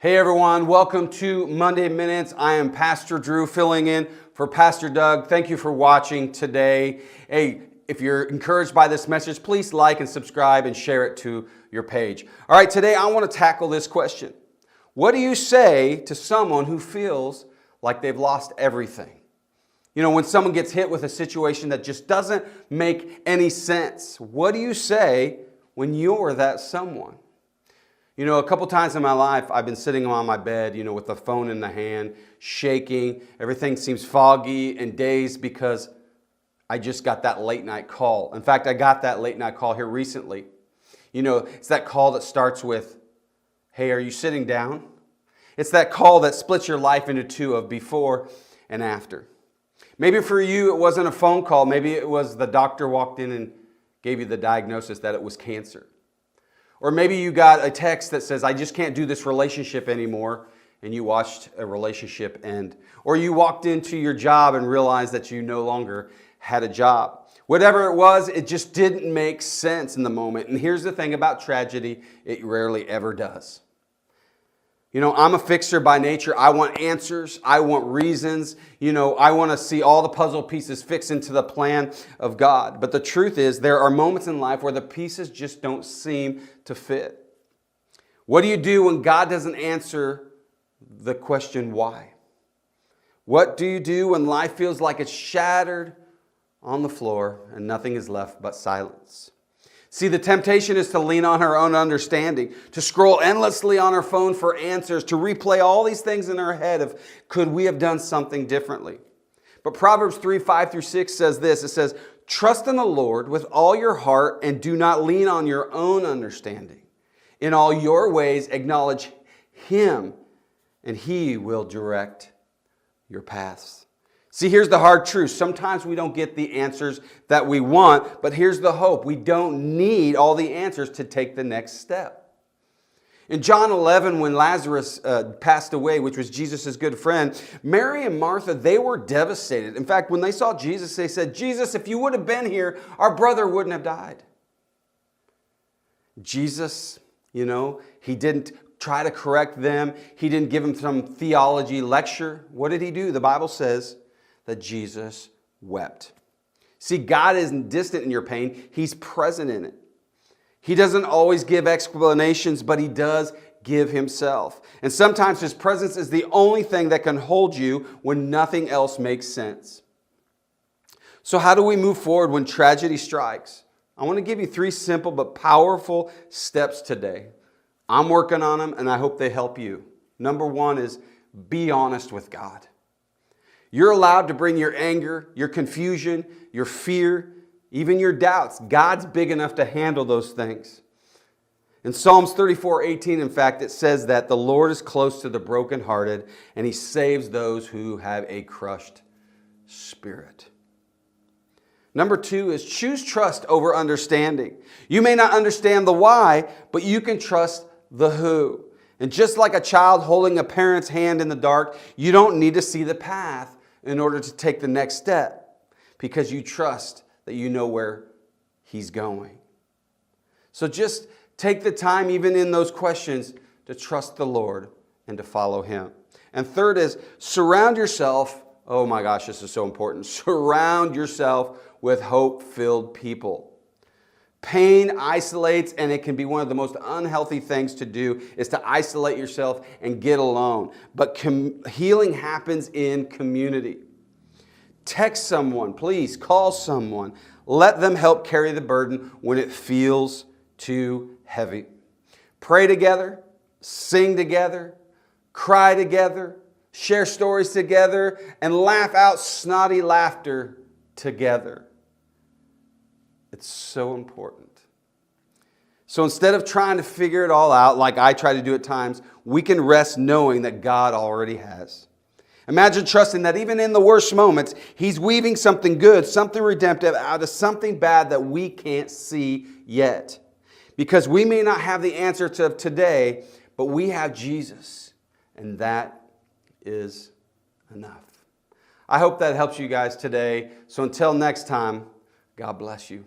Hey everyone, welcome to Monday Minutes. I am Pastor Drew filling in for Pastor Doug. Thank you for watching today. Hey, if you're encouraged by this message, please like and subscribe and share it to your page. All right, today I want to tackle this question. What do you say to someone who feels like they've lost everything? You know, when someone gets hit with a situation that just doesn't make any sense, what do you say when you're that someone? You know, a couple times in my life, I've been sitting on my bed, with the phone in the hand, shaking. Everything seems foggy and dazed because I just got that late night call. In fact, I got that late night call here recently. It's that call that starts with, "Hey, are you sitting down?" It's that call that splits your life into two of before and after. Maybe for you, it wasn't a phone call. Maybe it was the doctor walked in and gave you the diagnosis that it was cancer. Or maybe you got a text that says, "I just can't do this relationship anymore," and you watched a relationship end. Or you walked into your job and realized that you no longer had a job. Whatever it was, it just didn't make sense in the moment. And here's the thing about tragedy, it rarely ever does. I'm a fixer by nature. I want answers. I want reasons. I want to see all the puzzle pieces fixed into the plan of God. But the truth is, there are moments in life where the pieces just don't seem to fit. What do you do when God doesn't answer the question why? What do you do when life feels like it's shattered on the floor and nothing is left but silence? See, the temptation is to lean on our own understanding, to scroll endlessly on our phone for answers, to replay all these things in our head of, could we have done something differently? But Proverbs 3:5-6 says this. It says, "Trust in the Lord with all your heart and do not lean on your own understanding. In all your ways acknowledge Him, and He will direct your paths." See, here's the hard truth. Sometimes we don't get the answers that we want, but here's the hope. We don't need all the answers to take the next step. In John 11, when Lazarus passed away, which was Jesus' good friend, Mary and Martha, they were devastated. In fact, when they saw Jesus, they said, "Jesus, if you would have been here, our brother wouldn't have died." Jesus, he didn't try to correct them. He didn't give them some theology lecture. What did he do? The Bible says that Jesus wept. See, God isn't distant in your pain. He's present in it. He doesn't always give explanations, but He does give Himself. And sometimes His presence is the only thing that can hold you when nothing else makes sense. So how do we move forward when tragedy strikes? I want to give you 3 simple but powerful steps today. I'm working on them, and I hope they help you. Number 1 is be honest with God. You're allowed to bring your anger, your confusion, your fear, even your doubts. God's big enough to handle those things. In Psalms 34:18, in fact, it says that the Lord is close to the brokenhearted and He saves those who have a crushed spirit. Number 2 is choose trust over understanding. You may not understand the why, but you can trust the who. And just like a child holding a parent's hand in the dark, you don't need to see the path in order to take the next step, because you trust that you know where He's going. So just take the time, even in those questions, to trust the Lord and to follow Him. And third is surround yourself, oh my gosh, this is so important, surround yourself with hope-filled people. Pain isolates, and it can be one of the most unhealthy things to do is to isolate yourself and get alone. But healing happens in community. Text someone, please call someone. Let them help carry the burden when it feels too heavy. Pray together, sing together, cry together, share stories together, and laugh out snotty laughter together. It's so important. So instead of trying to figure it all out like I try to do at times, we can rest knowing that God already has. Imagine trusting that even in the worst moments, He's weaving something good, something redemptive out of something bad that we can't see yet. Because we may not have the answer to today, but we have Jesus, and that is enough. I hope that helps you guys today. So until next time, God bless you.